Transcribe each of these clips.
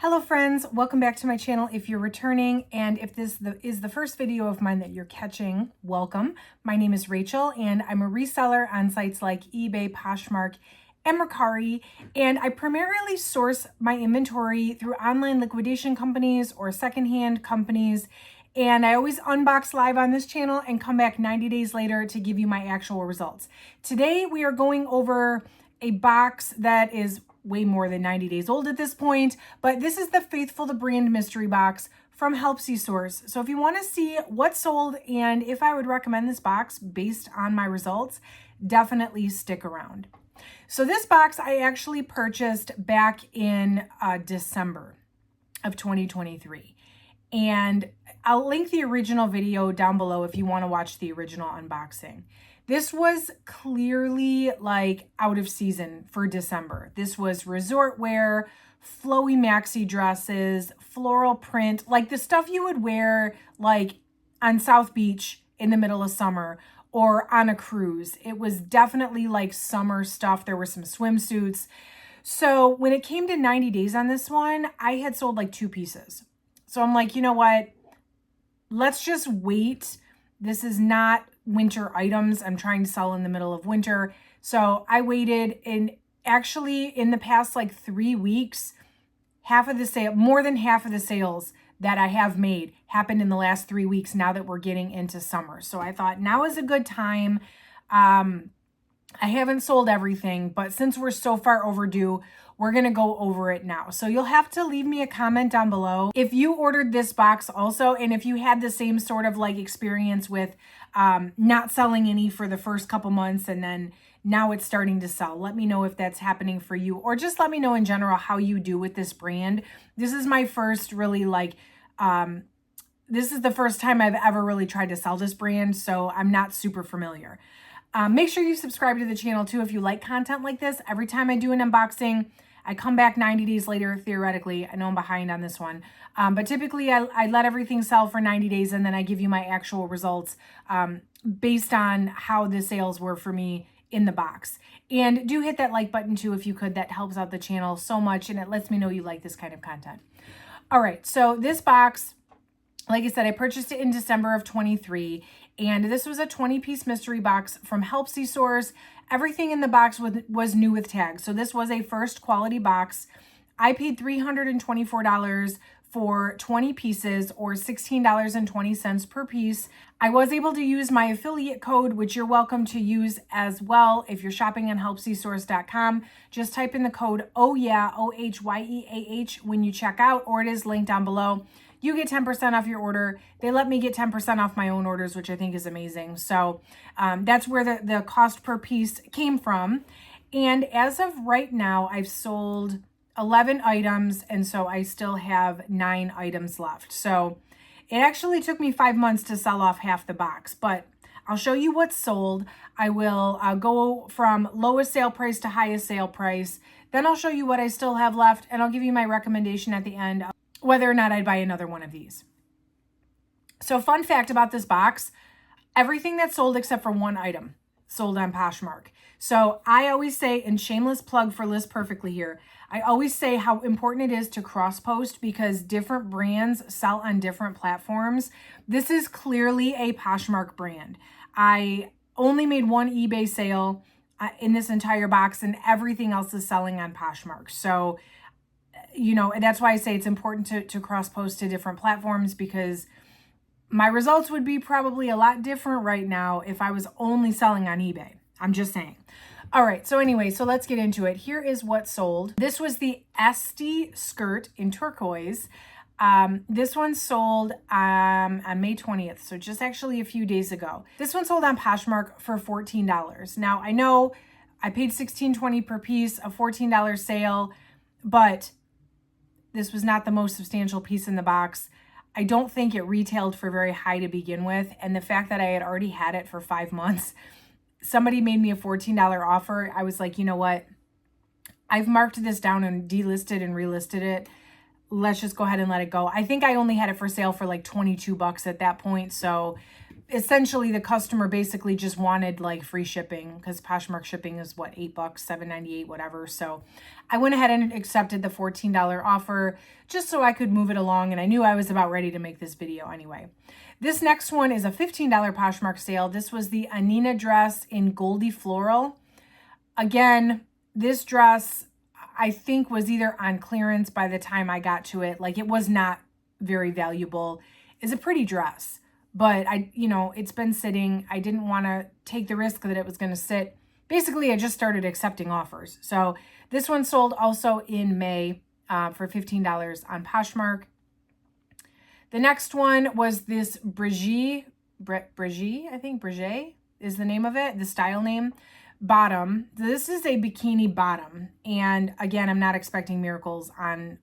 Hello friends, welcome back to my channel if you're returning, and if this is the first video of mine that you're catching, welcome. My name is Rachel and I'm a reseller on sites like eBay, Poshmark, and Mercari, and I primarily source my inventory through online liquidation companies or secondhand companies, and I always unbox live on this channel and come back 90 days later to give you my actual results. Today we are going over a box that is way more than 90 days old at this point, but this is the Faithfull the Brand mystery box from Helpsy source. So if you want to see what's sold and if I would recommend this box based on my results, definitely stick around. So this box I actually purchased back in December of 2023. And I'll link the original video down below if you want to watch the original unboxing. This was clearly like out of season for December. This was resort wear, flowy maxi dresses, floral print, like the stuff you would wear like on South Beach in the middle of summer or on a cruise. It was definitely like summer stuff. There were some swimsuits. So when it came to 90 days on this one, I had sold like 2 pieces. So I'm like, you know what? Let's just wait. This is not winter items I'm trying to sell in the middle of winter. So I waited, and actually in the past like 3 weeks, more than half of the sales that I have made happened in the last 3 weeks now that we're getting into summer. So I thought now is a good time. I haven't sold everything, but since we're so far overdue, we're going to go over it now. So you'll have to leave me a comment down below if you ordered this box also, and if you had the same sort of like experience with not selling any for the first couple months and then now it's starting to sell. Let me know if that's happening for you, or just let me know in general how you do with this brand. This is my first really this is the first time I've ever really tried to sell this brand, so I'm not super familiar. Make sure you subscribe to the channel too if you like content like this. Every time I do an unboxing, I come back 90 days later, theoretically. I know I'm behind on this one. But typically I let everything sell for 90 days and then I give you my actual results based on how the sales were for me in the box. And do hit that like button too if you could. That helps out the channel so much and it lets me know you like this kind of content. All right, so this box, like I said, I purchased it in December of 23, and this was a 20-piece mystery box from Helpsy source. Everything in the box was new with tags. So this was a first quality box. I paid $324 for 20 pieces or $16.20 per piece. I was able to use my affiliate code, which you're welcome to use as well if you're shopping on helpsysource.com. Just type in the code OHYEAH, OHYEAH, when you check out, or it is linked down below. You get 10% off your order. They let me get 10% off my own orders, which I think is amazing. So that's where the cost per piece came from. And as of right now, I've sold 11 items, and so I still have 9 items left. So it actually took me 5 months to sell off half the box, but I'll show you what's sold. I will go from lowest sale price to highest sale price. Then I'll show you what I still have left, and I'll give you my recommendation at the end whether or not I'd buy another one of these. So fun fact about this box, everything that's sold except for 1 item sold on Poshmark. So I always say, and shameless plug for List Perfectly here, I always say how important it is to cross-post because different brands sell on different platforms. This is clearly a Poshmark brand. I only made 1 eBay sale in this entire box, and everything else is selling on Poshmark. So you know, that's why I say it's important to cross-post to different platforms, because my results would be probably a lot different right now if I was only selling on eBay. I'm just saying. All right, so anyway, so let's get into it. Here is what sold. This was the Esty skirt in turquoise. This one sold on May 20th, so just actually a few days ago. This one sold on Poshmark for $14. Now, I know I paid $16.20 per piece, a $14 sale, but this was not the most substantial piece in the box. I don't think it retailed for very high to begin with. And the fact that I had already had it for 5 months, somebody made me a $14 offer. I was like, you know what? I've marked this down and delisted and relisted it. Let's just go ahead and let it go. I think I only had it for sale for like 22 bucks at that point. So essentially the customer basically just wanted like free shipping, because Poshmark shipping is what, $8, $7.98, whatever. So I went ahead and accepted the $14 offer just so I could move it along, and I knew I was about ready to make this video anyway. This next one is a $15 Poshmark sale. This was the Anina dress in Goldie Floral. Again, this dress I think was either on clearance by the time I got to it. Like, it was not very valuable. It's a pretty dress, but it's been sitting. I didn't want to take the risk that it was going to sit. Basically, I just started accepting offers. So this one sold also in May for $15 on Poshmark. The next one was this Brigitte, I think Brigitte is the name of it, the style name, bottom. This is a bikini bottom. And again, I'm not expecting miracles on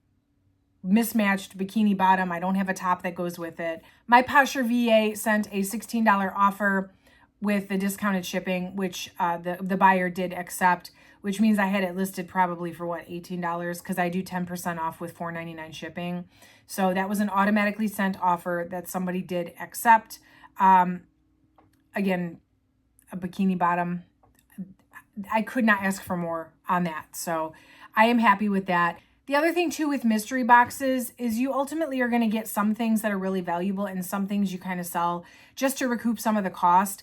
mismatched bikini bottom. I don't have a top that goes with it. My Poshmark VA sent a $16 offer with the discounted shipping, which the buyer did accept, which means I had it listed probably for what, $18, because I do 10% off with $4.99 shipping. So that was an automatically sent offer that somebody did accept. Again, a bikini bottom. I could not ask for more on that. So I am happy with that. The other thing too with mystery boxes is you ultimately are going to get some things that are really valuable and some things you kind of sell just to recoup some of the cost.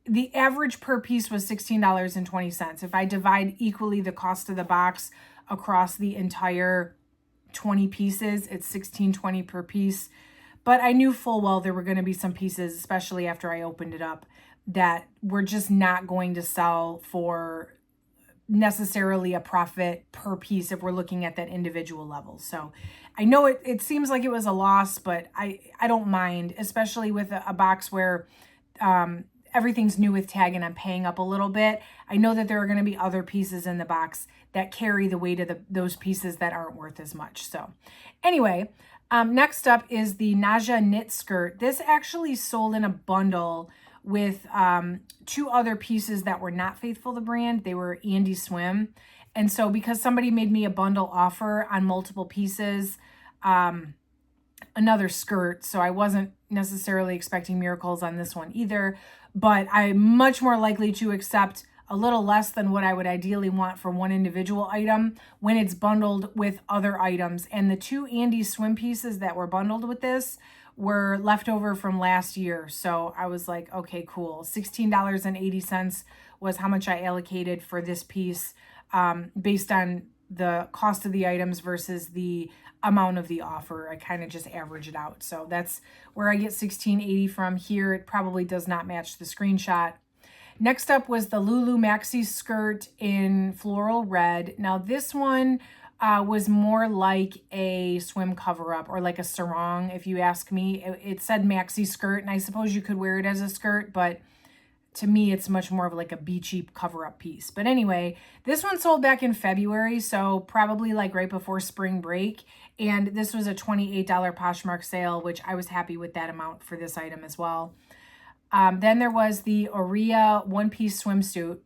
The average per piece was $16.20. If I divide equally the cost of the box across the entire 20 pieces, it's $16.20 per piece. But I knew full well there were going to be some pieces, especially after I opened it up, that were just not going to sell for necessarily a profit per piece if we're looking at that individual level. So I know it seems like it was a loss, but I don't mind, especially with a box where everything's new with tag and I'm paying up a little bit. I know that there are going to be other pieces in the box that carry the weight of those pieces that aren't worth as much. So anyway, next up is the Naja knit skirt. This actually sold in a bundle with two other pieces that were not Faithfull the brand. They were Andy Swim. And so because somebody made me a bundle offer on multiple pieces, another skirt, so I wasn't necessarily expecting miracles on this one either, but I'm much more likely to accept a little less than what I would ideally want for one individual item when it's bundled with other items. And the two Andy Swim pieces that were bundled with this were left over from last year. So I was like, okay, cool. $16.80 was how much I allocated for this piece based on the cost of the items versus the amount of the offer. I kind of just average it out. So that's where I get $16.80 from here. It probably does not match the screenshot. Next up was the Lulu Maxi skirt in floral red. Now this one was more like a swim cover-up or like a sarong, if you ask me. It said maxi skirt, and I suppose you could wear it as a skirt, but to me, it's much more of like a beachy cover-up piece. But anyway, this one sold back in February, so probably like right before spring break. And this was a $28 Poshmark sale, which I was happy with that amount for this item as well. Then there was the Aurea one-piece swimsuit.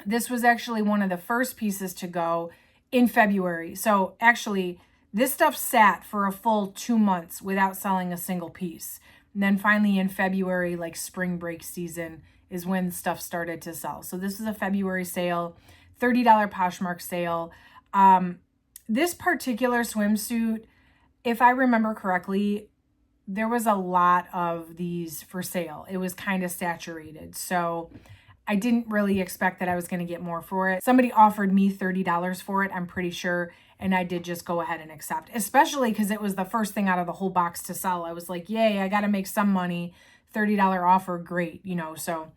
This was actually one of the first pieces to go in February. So actually, this stuff sat for a full 2 months without selling a single piece. And then finally in February, like spring break season, is when stuff started to sell. So this is a February sale, $30 Poshmark sale. This particular swimsuit, if I remember correctly, there was a lot of these for sale. It was kind of saturated. So I didn't really expect that I was going to get more for it. Somebody offered me $30 for it, I'm pretty sure. And I did just go ahead and accept, especially because it was the first thing out of the whole box to sell. I was like, yay, I got to make some money. $30 offer, great, so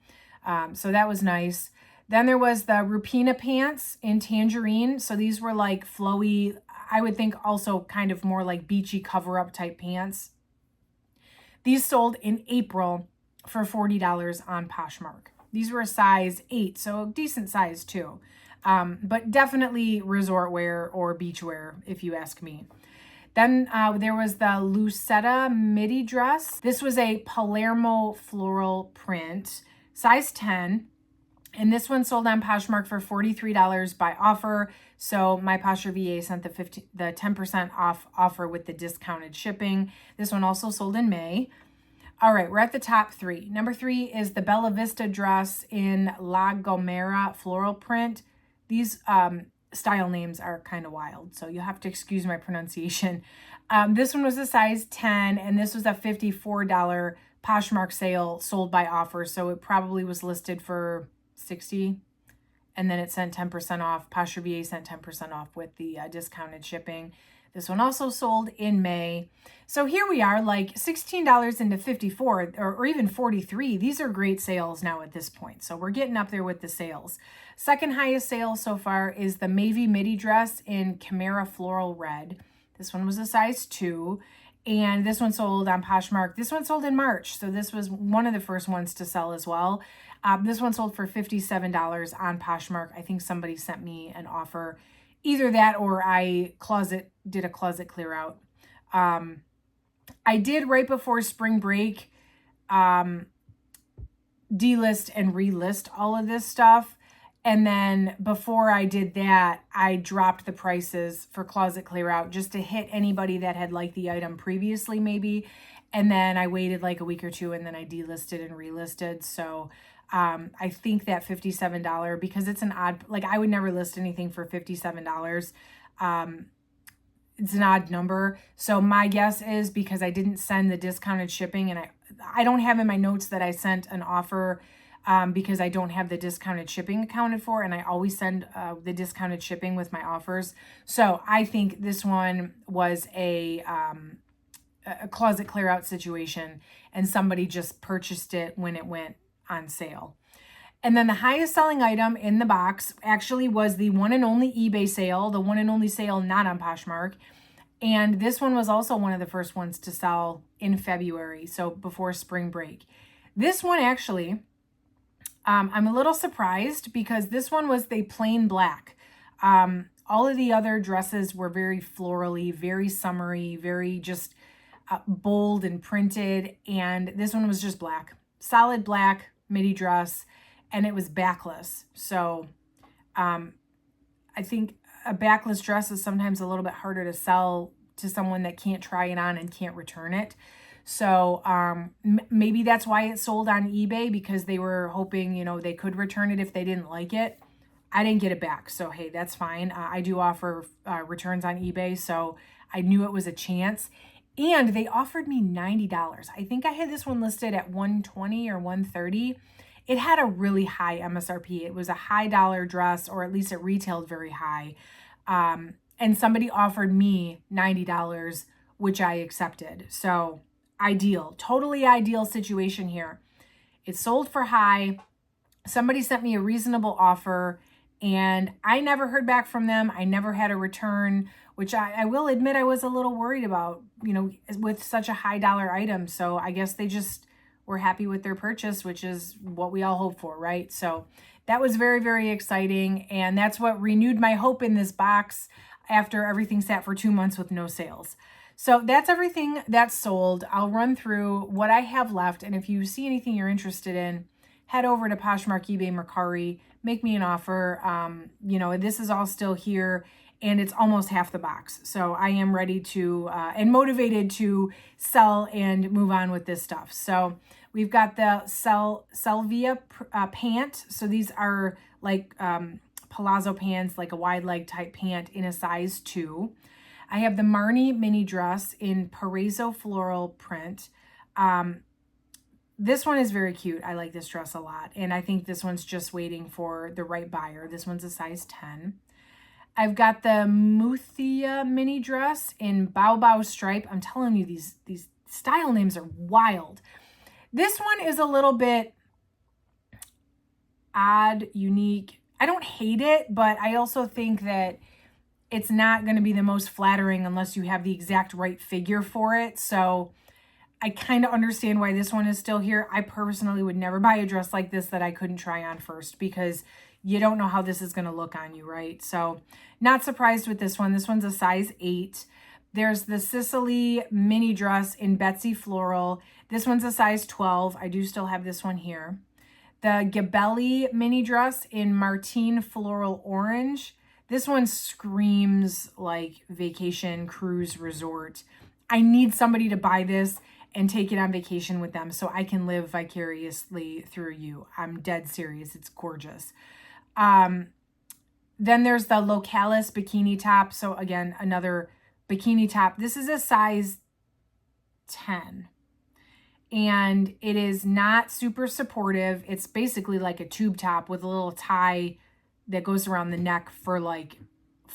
that was nice. Then there was the Rupina pants in tangerine. So these were like flowy, I would think also kind of more like beachy cover-up type pants. These sold in April for $40 on Poshmark. These were a size 8, so a decent size too. But definitely resort wear or beach wear, if you ask me. Then there was the Lucetta midi dress. This was a Palermo floral print, size 10. And this one sold on Poshmark for $43 by offer. So my Poshmark VA sent the 10% off offer with the discounted shipping. This one also sold in May. All right, we're at the top 3. Number 3 is the Bella Vista dress in La Gomera floral print. These style names are kind of wild, so you'll have to excuse my pronunciation. This one was a size 10, and this was a $54 Poshmark sale sold by offer, so it probably was listed for $60, and then it sent 10% off. Posture VA sent 10% off with the discounted shipping. This one also sold in May. So here we are, like $16 into $54 or even $43. These are great sales now at this point. So we're getting up there with the sales. Second highest sale so far is the Mavy midi dress in Chimera Floral Red. This one was a size 2. And this one sold on Poshmark. This one sold in March. So this was one of the first ones to sell as well. This one sold for $57 on Poshmark. I think somebody sent me an offer. Either that or I did a closet clear out. I did right before spring break delist and relist all of this stuff. And then before I did that, I dropped the prices for closet clear out just to hit anybody that had liked the item previously maybe. And then I waited like a week or two and then I delisted and relisted. So I think that $57, because it's an odd, like I would never list anything for $57. It's an odd number. So my guess is because I didn't send the discounted shipping, and I don't have in my notes that I sent an offer because I don't have the discounted shipping accounted for, and I always send the discounted shipping with my offers. So I think this one was a closet clear out situation, and somebody just purchased it when it went on sale. And then the highest selling item in the box actually was the one and only eBay sale, the one and only sale not on Poshmark. And this one was also one of the first ones to sell in February, so before spring break. This one actually, I'm a little surprised because this one was the plain black. All of the other dresses were very florally, very summery, very just bold and printed. And this one was just black, solid black midi dress. And it was backless. So I think a backless dress is sometimes a little bit harder to sell to someone that can't try it on and can't return it. So maybe that's why it sold on eBay, because they were hoping, they could return it if they didn't like it. I didn't get it back. So, hey, that's fine. I do offer returns on eBay. So I knew it was a chance. And they offered me $90. I think I had this one listed at $120 or $130. It had a really high MSRP. It was a high dollar dress, or at least it retailed very high. And somebody offered me $90, which I accepted. So ideal, totally ideal situation here. It sold for high. Somebody sent me a reasonable offer, and I never heard back from them. I never had a return, which I will admit I was a little worried about, with such a high dollar item. So I guess they just were happy with their purchase, which is what we all hope for, right? So that was very, very exciting. And that's what renewed my hope in this box after everything sat for 2 months with no sales. So that's everything that's sold. I'll run through what I have left. And if you see anything you're interested in, head over to Poshmark, eBay, Mercari, make me an offer. This is all still here, and it's almost half the box. So I am ready to and motivated to sell and move on with this stuff. So we've got the Salvia pant. So these are like palazzo pants, like a wide leg type pant in a size 2. I have the Marnie mini dress in Paraiso floral print. This one is very cute. I like this dress a lot. And I think this one's just waiting for the right buyer. This one's a size 10. I've got the Muthia mini dress in Bao Bao stripe. I'm telling you, these style names are wild. This one is a little bit odd, unique. I don't hate it, but I also think that it's not going to be the most flattering unless you have the exact right figure for it. So I kind of understand why this one is still here. I personally would never buy a dress like this that I couldn't try on first, because you don't know how this is going to look on you, right? So not surprised with this one. This one's a size 8. There's the Sicily mini dress in Betsy Floral. This one's a size 12. I do still have this one here. The Gabelli mini dress in Martine Floral Orange. This one screams like vacation cruise resort. I need somebody to buy this and take it on vacation with them so I can live vicariously through you. I'm dead serious. It's gorgeous. Then there's the Localis bikini top. So again, another bikini top. This is a size 10. And it is not super supportive. It's basically like a tube top with a little tie that goes around the neck for like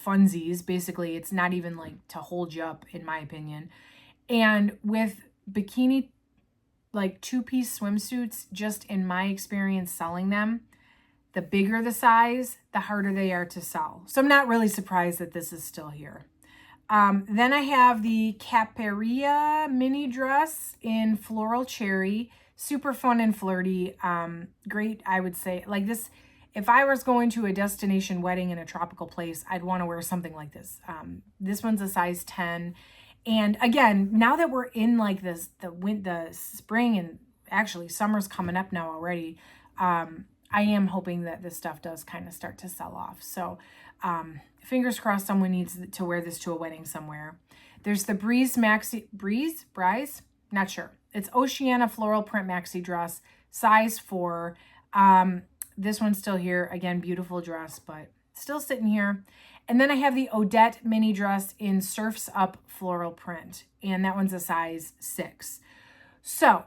funsies. Basically, it's not even like to hold you up, in my opinion. And with bikini, like 2-piece swimsuits, just in my experience selling them, the bigger the size, the harder they are to sell. So I'm not really surprised that this is still here. Then I have the Caperia mini dress in floral cherry. Super fun and flirty. Great, I would say. Like this, if I was going to a destination wedding in a tropical place, I'd want to wear something like this. This one's a size 10. And again, now that we're in like this, the spring, and actually summer's coming up now already, I am hoping that this stuff does kind of start to sell off. So fingers crossed someone needs to wear this to a wedding somewhere. There's the Brise? Not sure. It's Oceana floral print maxi dress, size 4. This one's still here. Again, beautiful dress, but still sitting here. And then I have the Odette mini dress in Surf's Up floral print, and that one's a size 6. So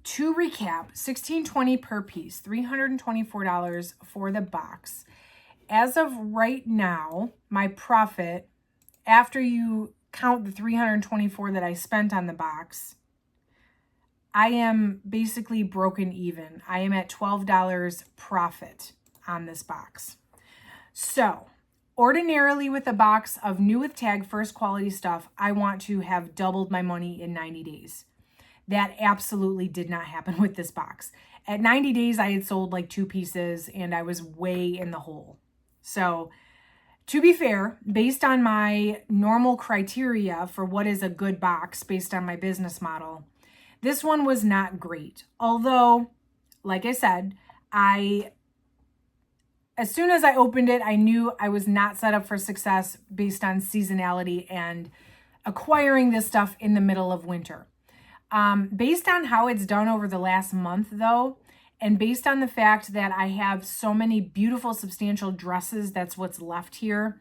to recap, $16.20 per piece, $324 for the box. As of right now, my profit, after you count the $324 that I spent on the box, I am basically broken even. I am at $12 profit on this box. So ordinarily with a box of new with tag first quality stuff, I want to have doubled my money in 90 days. That absolutely did not happen with this box. At 90 days, I had sold like 2 pieces and I was way in the hole. So to be fair, based on my normal criteria for what is a good box based on my business model, this one was not great. Although, like I said, as soon as I opened it, I knew I was not set up for success based on seasonality and acquiring this stuff in the middle of winter. Based on how it's done over the last month though, and based on the fact that I have so many beautiful substantial dresses, that's what's left here.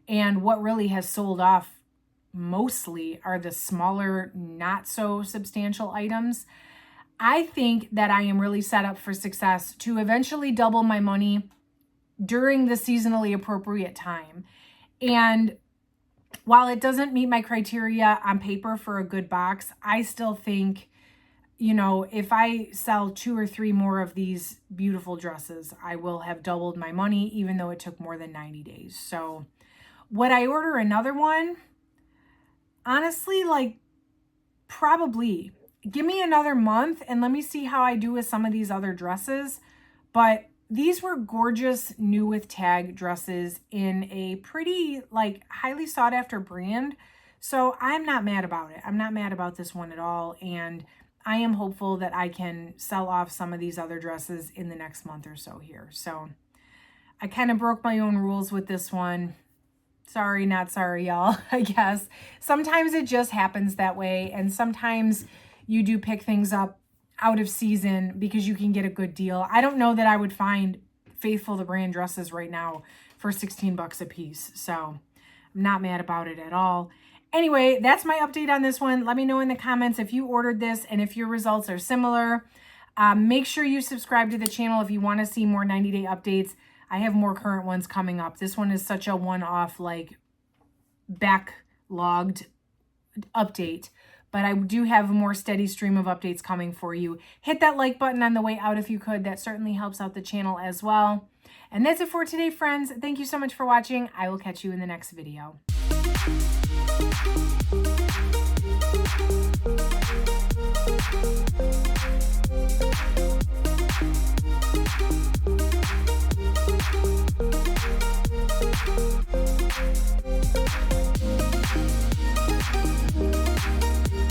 And what really has sold off mostly are the smaller, not so substantial items. I think that I am really set up for success to eventually double my money during the seasonally appropriate time. And while it doesn't meet my criteria on paper for a good box, I still think, you know, if I sell 2 or 3 more of these beautiful dresses, I will have doubled my money, even though it took more than 90 days. So would I order another one? Honestly, like probably. Give me another month and let me see how I do with some of these other dresses. But these were gorgeous new with tag dresses in a pretty like highly sought after brand. So I'm not mad about it. I'm not mad about this one at all. And I am hopeful that I can sell off some of these other dresses in the next month or so here. So I kind of broke my own rules with this one. Sorry, not sorry, y'all, I guess. Sometimes it just happens that way. And sometimes you do pick things up out of season because you can get a good deal. I don't know that I would find Faithfull the brand dresses right now for 16 bucks a piece. So I'm not mad about it at all. Anyway, that's my update on this one. Let me know in the comments if you ordered this and if your results are similar. Make sure you subscribe to the channel if you want to see more 90-day updates. I have more current ones coming up. This one is such a one-off, like, backlogged update. But I do have a more steady stream of updates coming for you. Hit that like button on the way out if you could. That certainly helps out the channel as well. And that's it for today, friends. Thank you so much for watching. I will catch you in the next video.